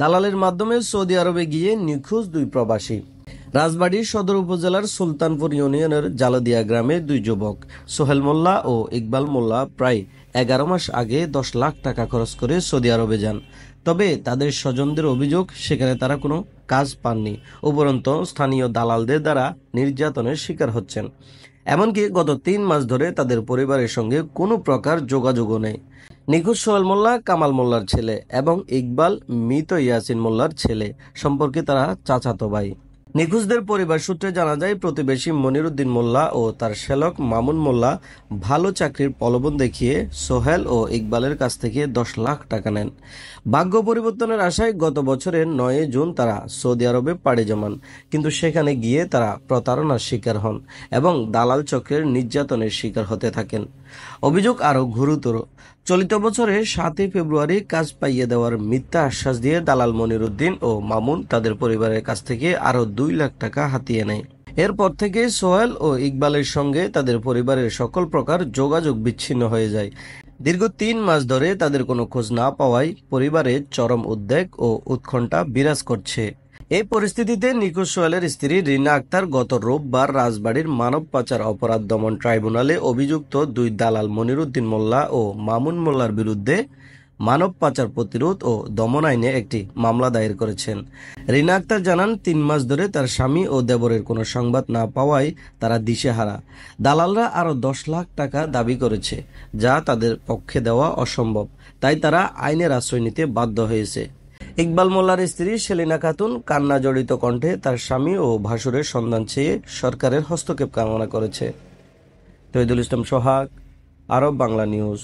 দালালের মাধ্যমে সৌদি আরবে গিয়ে নিখোঁজ দুই প্রবাসী। রাজবাড়ী সদর উপজেলার সুলতানপুর ইউনিয়নের জালদিয়া গ্রামে দুই যুবক সোহেল মোল্লা ও ইকবাল মোল্লা প্রায় 11 মাস আগে 10 লাখ টাকা খরচ করে সৌদি আরবে যান। তবে তাদের স্বজনদের অভিযোগ সেখানে তারা কোনো কাজ পাননি, উপরন্ত স্থানীয় দালালদের দ্বারা নির্যাতনের শিকার হচ্ছেন। এমনকি গত 3 মাস ধরে তাদের পরিবারের সঙ্গে কোনো প্রকার যোগাযোগও নেই। নিখোঁজ সোহেল মোল্লা কামাল মোল্লার ছেলে এবং ইকবাল মৃত ইয়াসিন মোল্লার ছেলে, সম্পর্কে তারা চাচাতো ভাই। নিখোঁজদের পরিবার সূত্রে জানা যায়, প্রতিবেশী মনিরুদ্দিন মোল্লা ও তার শ্যালক মামুন মোল্লা ভালো চাকরির প্রলোভন দেখিয়ে সোহেল ও ইকবালের কাছ থেকে 10 লাখ টাকা নেন। ভাগ্য পরিবর্তনের আশায় গত বছরের 9 জুন তারা সৌদি আরবে পাড়ি জমান, কিন্তু সেখানে গিয়ে তারা প্রতারণার শিকার হন এবং দালাল চক্রের নির্যাতনের শিকার হতে থাকেন। অভিযোগ আরও গুরুতর। চলিত বছরের 7 ফেব্রুয়ারি কাজ পাইয়ে দেওয়ার মিথ্যা আশ্বাস দিয়ে দালাল মনিরুদ্দিন ও মামুন তাদের পরিবারের কাছ থেকে আরও 2 লাখ টাকা হাতিয়ে নেয়। এরপর থেকে সোহেল ও ইকবালের সঙ্গে তাদের পরিবারের সকল প্রকার যোগাযোগ বিচ্ছিন্ন হয়ে যায়। দীর্ঘ 3 মাস ধরে তাদের কোনো খোঁজ না পাওয়ায় পরিবারে চরম উদ্বেগ ও উৎকণ্ঠা বিরাজ করছে। এই পরিস্থিতিতে নিখোঁজ সোহেলের স্ত্রী রিনা আক্তার গত রোববার রাজবাড়ীর মানব পাচার অপরাধ দমন ট্রাইব্যুনালে অভিযুক্ত দুই দালাল মনিরুদ্দিন মোল্লা ও মামুন মোল্লার বিরুদ্ধে মানব পাচার প্রতিরোধ ও দমন আইনে একটি মামলা দায়ের করেছেন। রিনা আক্তার জানান, 3 মাস ধরে তার স্বামী ও দেবরের কোনো সংবাদ না পাওয়ায় তারা দিশেহারা। দালালরা আরও 10 লাখ টাকা দাবি করেছে, যা তাদের পক্ষে দেওয়া অসম্ভব, তাই তারা আইনের আশ্রয় নিতে বাধ্য হয়েছে। ইকবাল মোল্লার স্ত্রী সেলিনা খাতুন কান্না জড়িত কণ্ঠে তার স্বামী ও ভাসুরের সন্ধান চেয়ে সরকারের হস্তক্ষেপ কামনা করেছে। তহিদুল ইসলাম সোহাগ, আরব বাংলা নিউজ।